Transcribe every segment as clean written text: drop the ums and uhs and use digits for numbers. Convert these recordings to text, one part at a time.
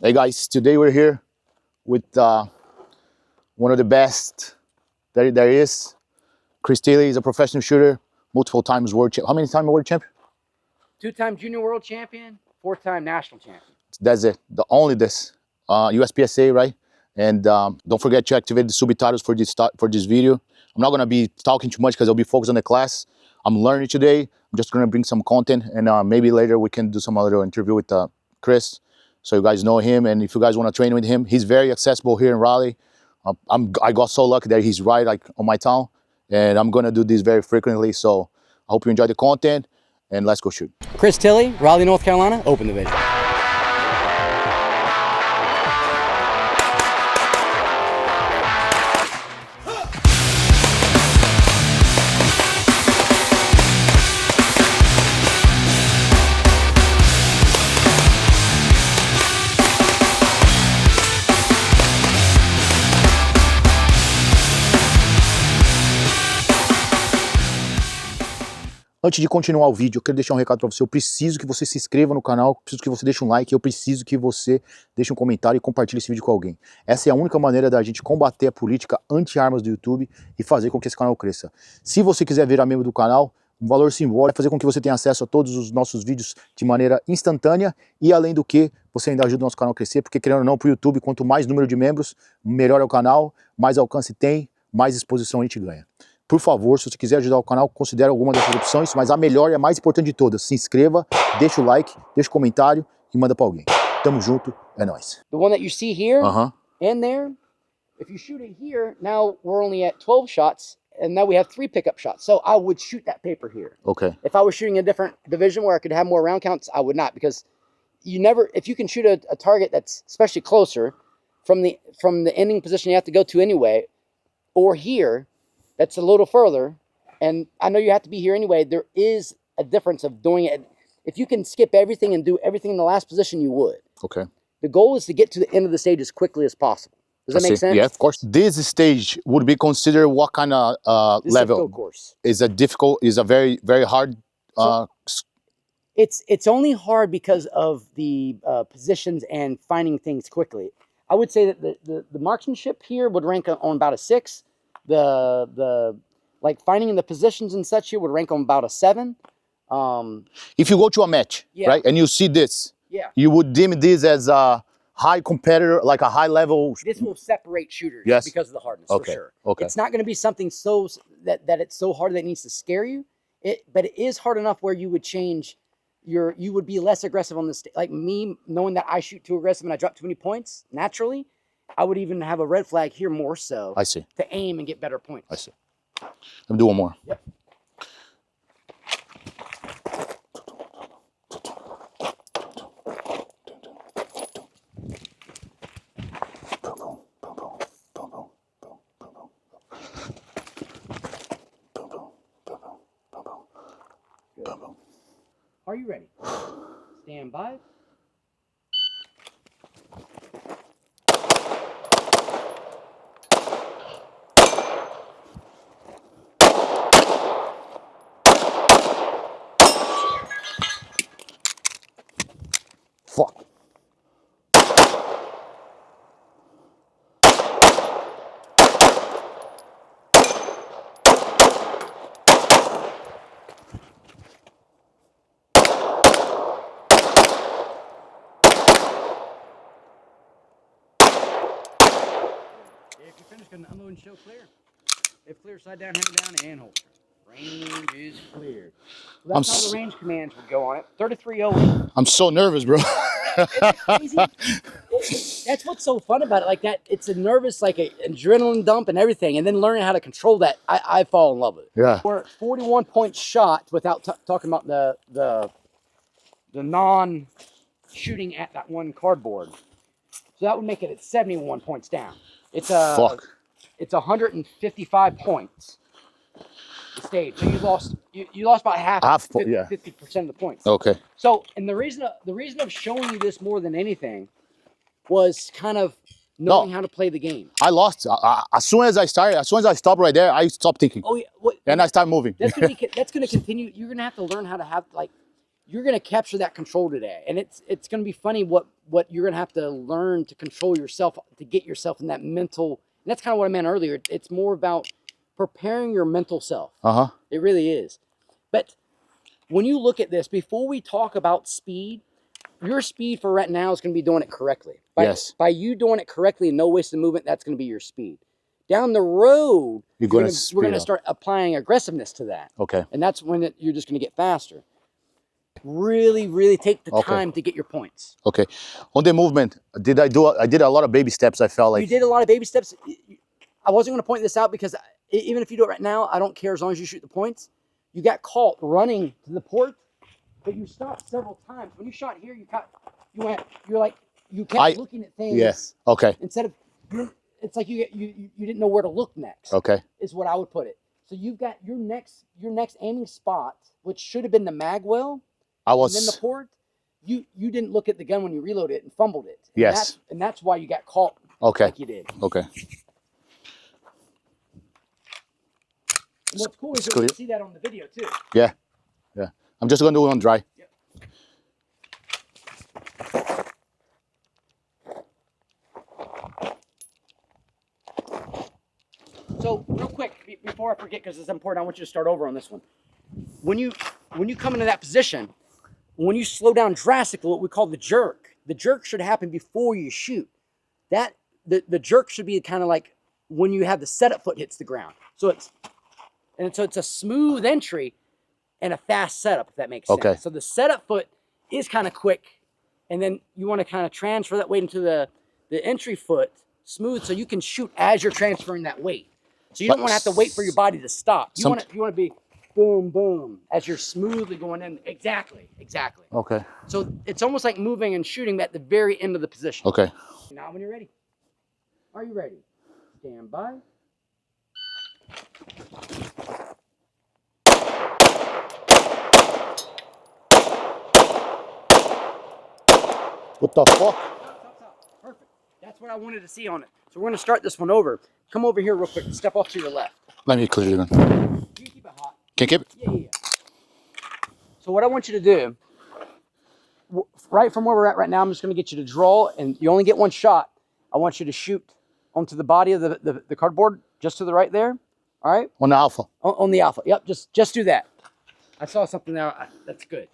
Hey guys, today we're here with one of the best there is. Chris Thile is a professional shooter, multiple times world champ. How many times world champion? 2-time junior world champion, 4-time national champion. That's it. Only this. USPSA, right? And don't forget to activate the subtitles for this video. I'm not gonna be talking too much because I'll be focused on the class. I'm learning today. I'm just gonna bring some content, and maybe later we can do some other interview with Chris, so you guys know him. And if you guys want to train with him, he's very accessible here in Raleigh. I got so lucky that he's right like on my town, and I'm gonna do this very frequently. So I hope you enjoy the content, and let's go shoot. Chris Thile, Raleigh, North Carolina, Open Division. Antes de continuar o vídeo, eu quero deixar um recado para você. Eu preciso que você se inscreva no canal, eu preciso que você deixe um like, eu preciso que você deixe um comentário e compartilhe esse vídeo com alguém. Essa é a única maneira da gente combater a política anti-armas do YouTube e fazer com que esse canal cresça. Se você quiser virar membro do canal, um valor simbólico vai fazer com que você tenha acesso a todos os nossos vídeos de maneira instantânea e, além do que, você ainda ajuda o nosso canal a crescer, porque, querendo ou não, para o YouTube, quanto mais número de membros, melhor é o canal, mais alcance tem, mais exposição a gente ganha. Por favor, se você quiser ajudar o canal, considere alguma dessas opções, mas a melhor e a mais importante de todas, se inscreva, deixa o like, deixa o comentário e manda para alguém. Tamo junto, é nóis. The one that you see here and there, if you shoot it here, now we're only at 12 shots, and now we have 3 pickup shots. So I would shoot that paper here. Okay. If I was shooting a different division where I could have more round counts, I would not, because you never, if you can shoot a target that's especially closer from the ending position you have to go to anyway, or here, that's a little further, and I know you have to be here anyway, there is a difference of doing it. If you can skip everything and do everything in the last position, you would. Okay. The goal is to get to the end of the stage as quickly as possible. Does that make sense? Yeah, of course. This stage would be considered what kind of level? Course. Is a very, very hard? It's only hard because of the positions and finding things quickly. I would say that the marksmanship here would rank on about a 6. The like finding in the positions and such here would rank on about a 7. If you go to a match, right, and you see this, you would deem this as a high competitor, like a high level. This will separate shooters because of the hardness, for sure. Okay. It's not going to be something so that it's so hard that it needs to scare you. But it is hard enough where you would change you would be less aggressive on this. Like me, knowing that I shoot too aggressive and I drop too many points naturally, I would even have a red flag here more so. I see. To aim and get better points. I see. Let me do one more. Yep. Are you ready? Stand by. Fuck. If you're finished, go to unload and show clear. If clear, side down, hammer down, and hold. Range is clear. So that's how the range commands would go on it. 3308. I'm so nervous, bro. That's what's so fun about it. Like that, it's a nervous, like an adrenaline dump and everything. And then learning how to control that, I fall in love with it. Yeah. We're 41-point shot without talking about the non-shooting at that one cardboard. So that would make it at 71 points down. It's It's 155 points. The stage. So you lost about half 50% of the points. Okay. So, and the reason of showing you this more than anything was kind of knowing how to play the game. I lost as soon as I stopped right there, I stopped thinking. Oh yeah. And I started moving. That's gonna continue. You're gonna have to learn how to have, like, you're going to capture that control today. And it's going to be funny what you're going to have to learn to control yourself, to get yourself in that mental. And that's kind of what I meant earlier. It's more about preparing your mental self. It really is. But when you look at this, before we talk about speed, your speed for right now is going to be doing it correctly. By you doing it correctly and no wasted movement, that's going to be your speed. Down the road, we're going to start applying aggressiveness to that. Okay. And that's when you're just going to get faster. Really, really take the time to get your points. Okay. On the movement, I did a lot of baby steps. I felt like you did a lot of baby steps. I wasn't going to point this out because even if you do it right now, I don't care as long as you shoot the points. You got caught running to the port, but you stopped several times. When you shot here, you kept looking at things. Yes. Okay. Instead of, it's like you didn't know where to look next. Okay. Is what I would put it. So you've got your next aiming spot, which should have been the mag well. And then the port. You didn't look at the gun when you reloaded it and fumbled it. And yes. That's why you got caught. Okay. Like you did. Okay. And what's cool is you can see that on the video too. Yeah. Yeah. I'm just going to do it on dry. Yep. So real quick, before I forget, because it's important, I want you to start over on this one. When you come into that position, when you slow down drastically, what we call the jerk should happen before you shoot. That the jerk should be kind of like when you have the setup foot hits the ground. So it's a smooth entry and a fast setup, if that makes sense. Okay. So the setup foot is kind of quick, and then you want to kind of transfer that weight into the entry foot smooth, so you can shoot as you're transferring that weight. So you don't want to have to wait for your body to stop. You want to be boom, boom, as you're smoothly going in. Exactly. Okay. So it's almost like moving and shooting at the very end of the position. Okay. Now when you're ready. Are you ready? Stand by. What the fuck? Stop. Perfect. That's what I wanted to see on it. So we're going to start this one over. Come over here real quick. Step off to your left. Let me clear it again. You keep it hot. Can you keep it? Yeah. So what I want you to do, right from where we're at right now, I'm just going to get you to draw, and you only get one shot. I want you to shoot onto the body of the cardboard, just to the right there. All right? On the alpha. On the alpha. Yep, just do that. I saw something there. That's good.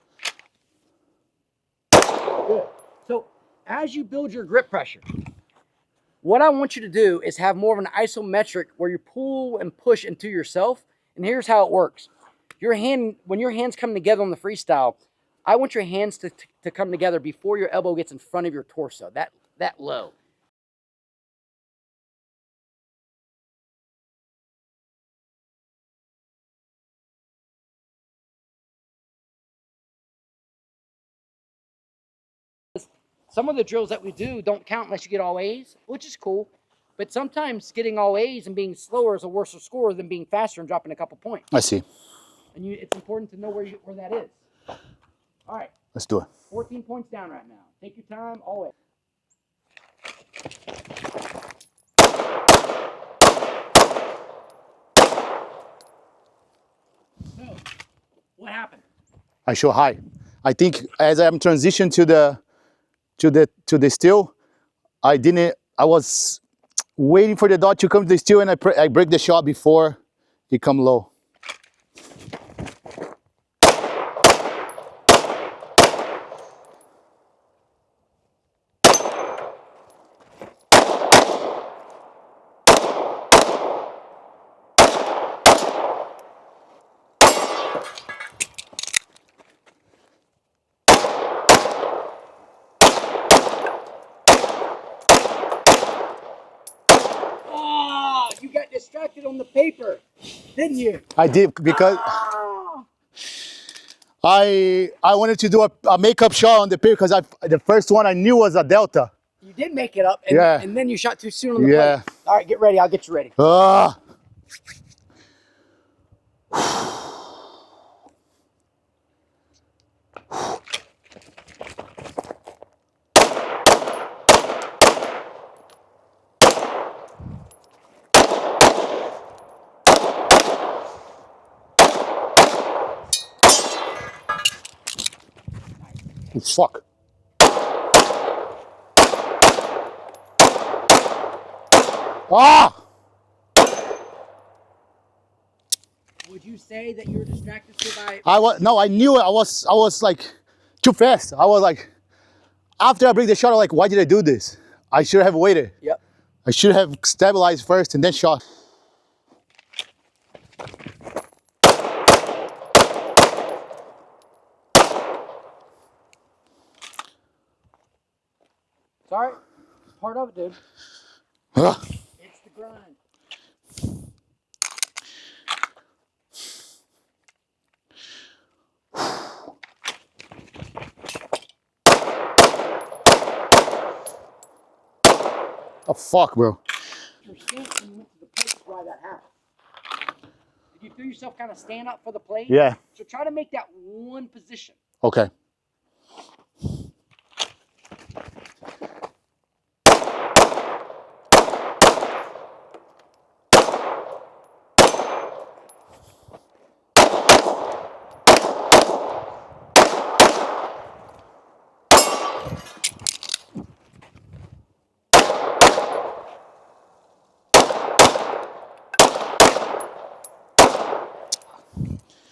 Good. So as you build your grip pressure, what I want you to do is have more of an isometric where you pull and push into yourself. And here's how it works. When your hands come together on the freestyle, I want your hands to come together before your elbow gets in front of your torso, that low. Some of the drills that we do don't count unless you get all A's, which is cool. But sometimes getting all A's and being slower is a worse score than being faster and dropping a couple points. I see. And it's important to know where that is. All right. Let's do it. 14 points down right now. Take your time, always. So, what happened? I show high. I think as I'm transitioned to the steel, I was waiting for the dot to come to the steel, and I break the shot before it come low. You got distracted on the paper, didn't you? I did because I wanted to do a makeup shot on the paper because the first one I knew was a delta. You did make it up, and then you shot too soon on the plate. All right, get ready. I'll get you ready. Oh, fuck. Ah! Would you say that you were distracted by? No, I knew it. I was like too fast. I was like, after I break the shot, I'm like, why did I do this? I should have waited. Yep. I should have stabilized first and then shot. Sorry, it's part of it, dude. Ugh. It's the grind. Oh, fuck, bro. Your stance when you went to the plate is why that happened. Did you feel yourself kind of stand up for the plate? Yeah. So try to make that one position. Okay.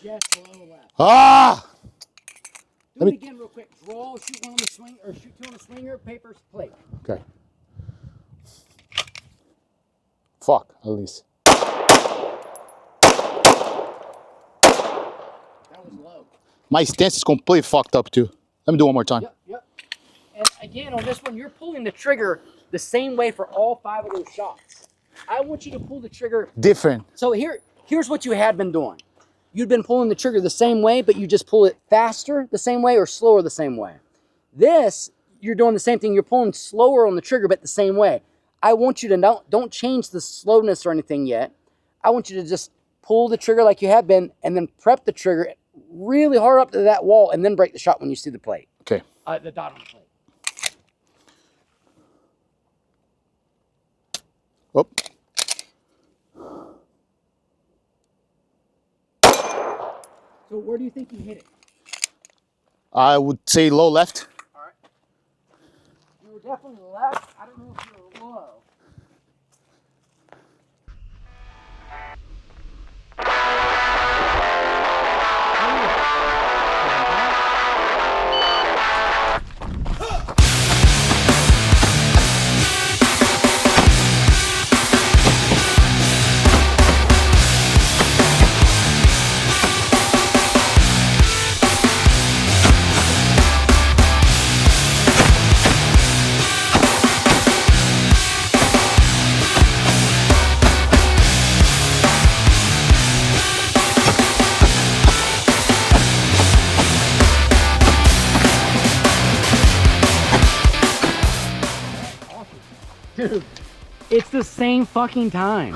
Just below the left. Ah! Do it again real quick. Draw, shoot one on the swing, or shoot two on the swinger, papers, plate. Okay. Fuck, at least. That was low. My stance is completely fucked up too. Let me do one more time. Yep. And again, on this one, you're pulling the trigger the same way for all 5 of those shots. I want you to pull the trigger. Different. So here's what you had been doing. You'd been pulling the trigger the same way, but you just pull it faster the same way or slower the same way. This, you're doing the same thing. You're pulling slower on the trigger, but the same way. I want you to don't change the slowness or anything yet. I want you to just pull the trigger like you have been and then prep the trigger really hard up to that wall and then break the shot when you see the plate. Okay. The dot on the plate. Oh. So where do you think you hit it? I would say low left. All right. You were definitely left. I don't know if you were low. Dude, it's the same fucking time.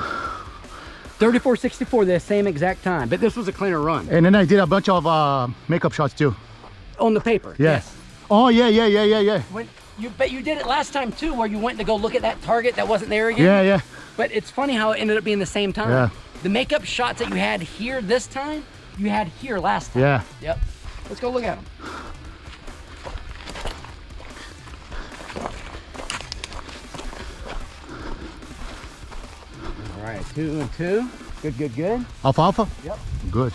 34.64, the same exact time, but this was a cleaner run. And then I did a bunch of makeup shots too. On the paper. Yes. Oh, yeah. But you did it last time too, where you went to go look at that target that wasn't there again. Yeah. But it's funny how it ended up being the same time. Yeah. The makeup shots that you had here this time, you had here last time. Yeah. Yep. Let's go look at them. All right, 2 and 2. Good. Alfalfa? Yep. Good.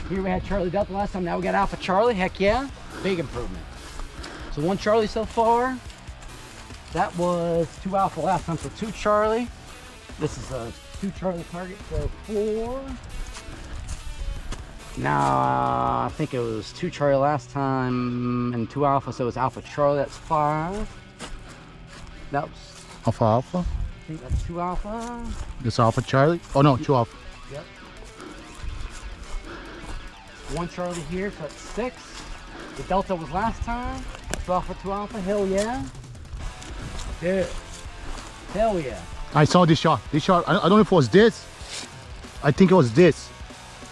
Here we had Charlie Delta last time. Now we got Alpha Charlie. Heck yeah. Big improvement. So 1 Charlie so far. That was 2 Alpha last time. So 2 Charlie. This is a 2 Charlie target. So 4. Now I think it was 2 Charlie last time and 2 Alpha. So it's Alpha Charlie. That's 5. That was, Alfalfa? I think that's 2 Alpha. This Alpha Charlie? Oh no, 2 Alpha. Yep. 1 Charlie here, so that's 6. The Delta was last time. 2 Alpha, 2 Alpha, hell yeah. Dude, hell yeah. I saw this shot. I don't know if it was this. I think it was this.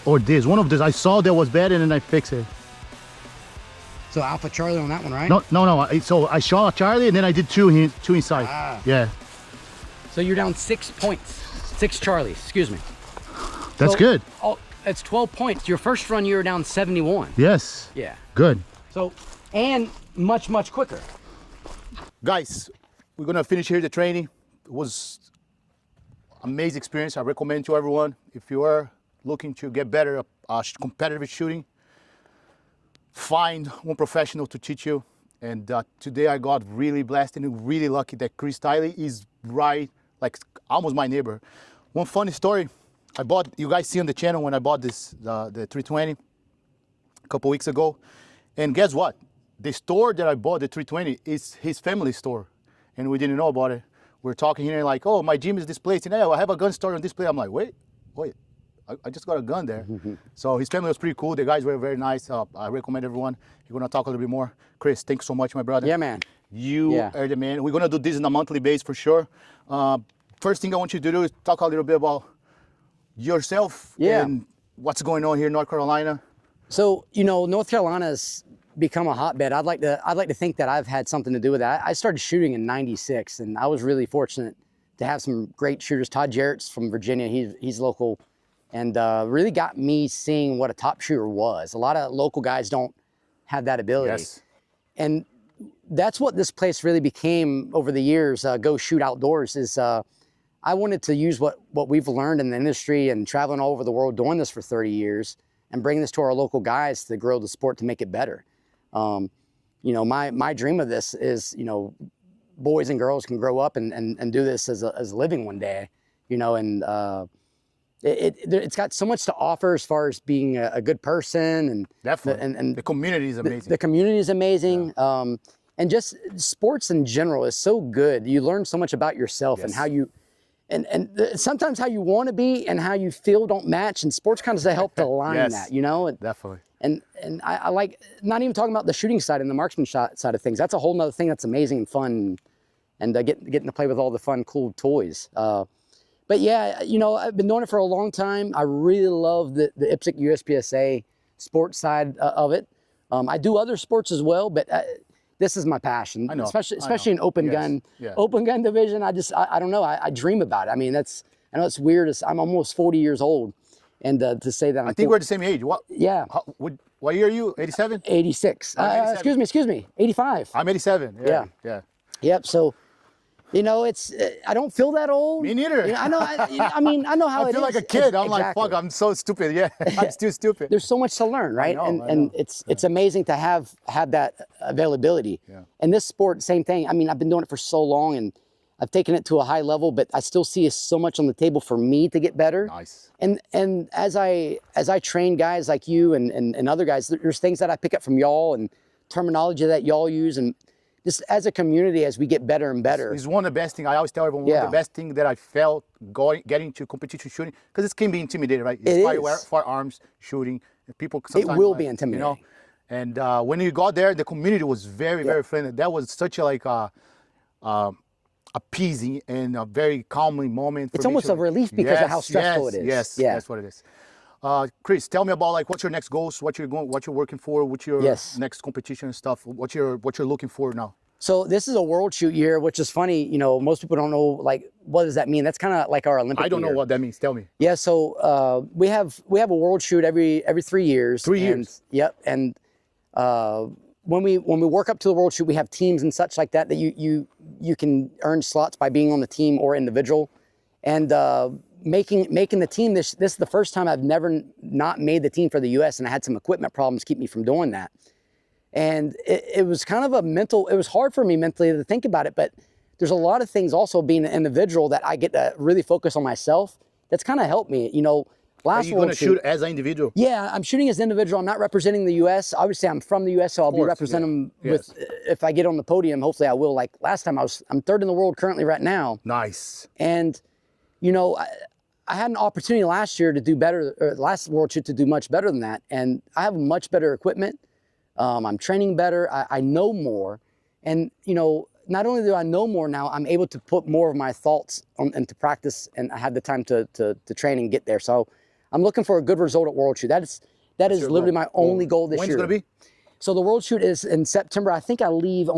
Or this. One of this. I saw that was bad and then I fixed it. So Alpha Charlie on that one, right? No. So I shot Charlie and then I did two inside. Ah. Yeah. So you're down 6 points. 6 Charlies, excuse me. That's So- good. Oh, that's 12 points. Your first run, you were down 71. Yes. Yeah. Good. So and much quicker. Guys, we're gonna finish here the training. It was amazing experience. I recommend to everyone, if you are looking to get better at competitive shooting, find one professional to teach you. And today I got really blessed and really lucky that Chris Tiley is right, like almost my neighbor. One funny story, I bought, you guys see on the channel when I bought this, the 320 a couple weeks ago. And guess what? The store that I bought the 320 is his family store. And we didn't know about it. We're talking here like, oh, my gym is this place. And I have a gun store on this place. I'm like, wait, I just got a gun there. So his family was pretty cool. The guys were very nice. I recommend everyone. You're gonna talk a little bit more. Chris, thanks so much, my brother. Yeah, man. You are the man. We're gonna do this on a monthly basis for sure. First thing I want you to do is talk a little bit about yourself and what's going on here in North Carolina. So, North Carolina's become a hotbed. I'd like to think that I've had something to do with that. I started shooting in '96, and I was really fortunate to have some great shooters. Todd Jarrett's from Virginia. He's local, and really got me seeing what a top shooter was. A lot of local guys don't have that ability. Yes. And that's what this place really became over the years. Go Shoot Outdoors is I wanted to use what we've learned in the industry and traveling all over the world doing this for 30 years and bring this to our local guys to grow the sport to make it better. My dream of this is, boys and girls can grow up and do this as a living one day, and it's got so much to offer as far as being a good person and definitely and the community is amazing. The community is amazing. Yeah. And just sports in general is so good. You learn so much about yourself and how you, and sometimes how you want to be and how you feel don't match. And sports kind of help to align that, Definitely. And I like, not even talking about the shooting side and the marksman side of things. That's a whole nother thing that's amazing and fun, and getting to play with all the fun, cool toys. But yeah, I've been doing it for a long time. I really love the IPSC USPSA sports side of it. I do other sports as well, but this is my passion. I know, especially in open gun, open gun division. I don't know. I dream about it. I mean, I know it's weird. I'm almost 40 years old, and to say that I think we're the same age. What? Yeah. What year are you? 87? 86. 87. Excuse me. 85. I'm 87. Yeah. Yep. So, it's I don't feel that old. Me neither. I know. I know how I feel like a kid. I'm like, fuck, I'm so stupid. Yeah, I'm still stupid. There's so much to learn, right? I know. It's amazing to have that availability. Yeah. And this sport, same thing. I mean, I've been doing it for so long, and I've taken it to a high level, but I still see so much on the table for me to get better. Nice. And as I train guys like you and other guys, there's things that I pick up from y'all and terminology that y'all use, and just as a community, as we get better and better. It's one of the best things. I always tell everyone, one of the best things that I felt getting to competition shooting, because it can be intimidating, right? It's firearms shooking. People sometimes, it will be intimidating. And when you got there, the community was very, very friendly. That was such a appeasing and a very calming moment. It's almost a relief because of how stressful it is. Yes, that's what it is. Chris, tell me about what's your next goals, what you're working for, what's your next competition and stuff, what you're looking for now. So this is a world shoot year, which is funny. Most people don't know what does that mean. That's kind of like our Olympic. I don't know what that means. Tell me. Yeah. So we have a world shoot every 3 years. 3 years. Yep. And when we work up to the world shoot, we have teams and such like that you can earn slots by being on the team or individual, and making the team. This is the first time I've never not made the team for the U.S. and I had some equipment problems keep me from doing that. And it was kind of it was hard for me mentally to think about it, but there's a lot of things also being an individual that I get to really focus on myself. That's kind of helped me, Are you going to shoot as an individual? Yeah, I'm shooting as an individual. I'm not representing the U.S. Obviously, I'm from the U.S., so I'll be representing them with, if I get on the podium, hopefully I will. Like last time I'm third in the world currently right now. Nice. And, I had an opportunity last year to do better, or last world shoot to do much better than that. And I have much better equipment. I'm training better. I know more. And, not only do I know more now, I'm able to put more of my thoughts into practice, and I have the time to train and get there. So I'm looking for a good result at World Shoot. That is literally my only goal this year. When's it going to be? So the World Shoot is in September. I think I leave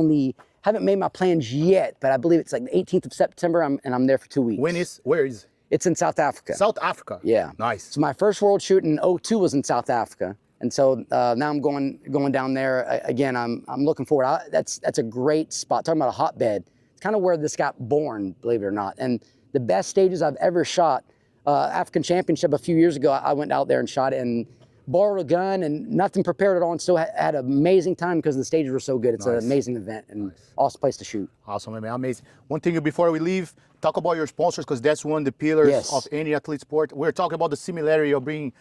haven't made my plans yet, but I believe it's like the 18th of September, and I'm there for 2 weeks. Where is it? It's in South Africa. South Africa? Yeah. Nice. So my first World Shoot in 2002 was in South Africa. And so now I'm going down there again. I'm looking forward. That's a great spot. Talking about a hotbed. It's kind of where this got born, believe it or not. And the best stages I've ever shot. African Championship a few years ago, I went out there and shot it and borrowed a gun and nothing prepared at all, and still had an amazing time because the stages were so good. It's an amazing event and awesome place to shoot. Awesome, man. Amazing. One thing before we leave, talk about your sponsors, because that's one of the pillars of any athlete sport. We're talking about the similarity of being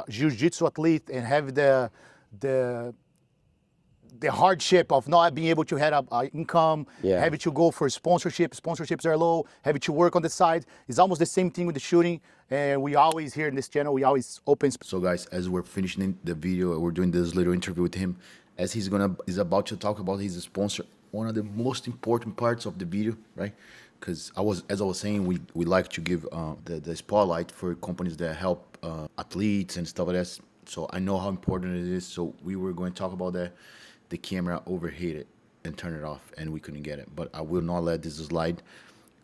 jiu-jitsu athlete and have the hardship of not being able to have an income, having to go for sponsorships are low, having to work on the side. It's almost the same thing with the shooting. And we always here in this channel, we always open. So guys, as we're finishing the video, we're doing this little interview with him. As he's about to talk about his sponsor, one of the most important parts of the video, right? Because as I was saying, we like to give the spotlight for companies that help athletes and stuff like that. So I know how important it is. So we were going to talk about that. The camera overheated and turned it off, and we couldn't get it. But I will not let this slide.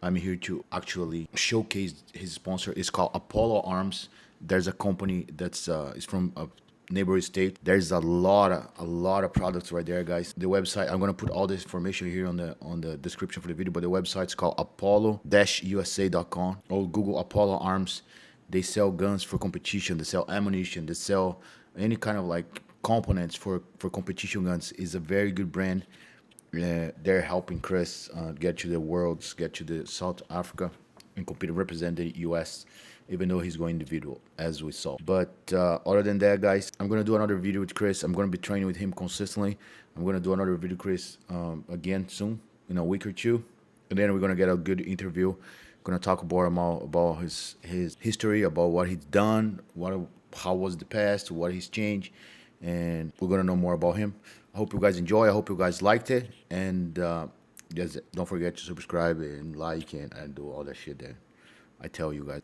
I'm here to actually showcase his sponsor. It's called Apollo Arms. There's a company that's is from a neighboring state. There's a lot of products right there, guys. The website, I'm gonna put all this information here on the description for the video. But the website's called apollo-usa.com, or Google Apollo Arms. They sell guns for competition. They sell ammunition. They sell any kind of like components for competition guns. Is a very good brand. They're helping Chris get to the Worlds, get to the South Africa, and compete and represent the US, even though he's going individual, as we saw. But other than that, guys, I'm gonna do another video with Chris. I'm gonna be training with him consistently. I'm gonna do another video, Chris, again soon, in a week or two, and then we're gonna get a good interview. Gonna talk about his history, about what he's done, how was the past, what he's changed, and we're gonna know more about him. I hope you guys enjoy. I hope you guys liked it, and just don't forget to subscribe and like and do all that shit that I tell you guys.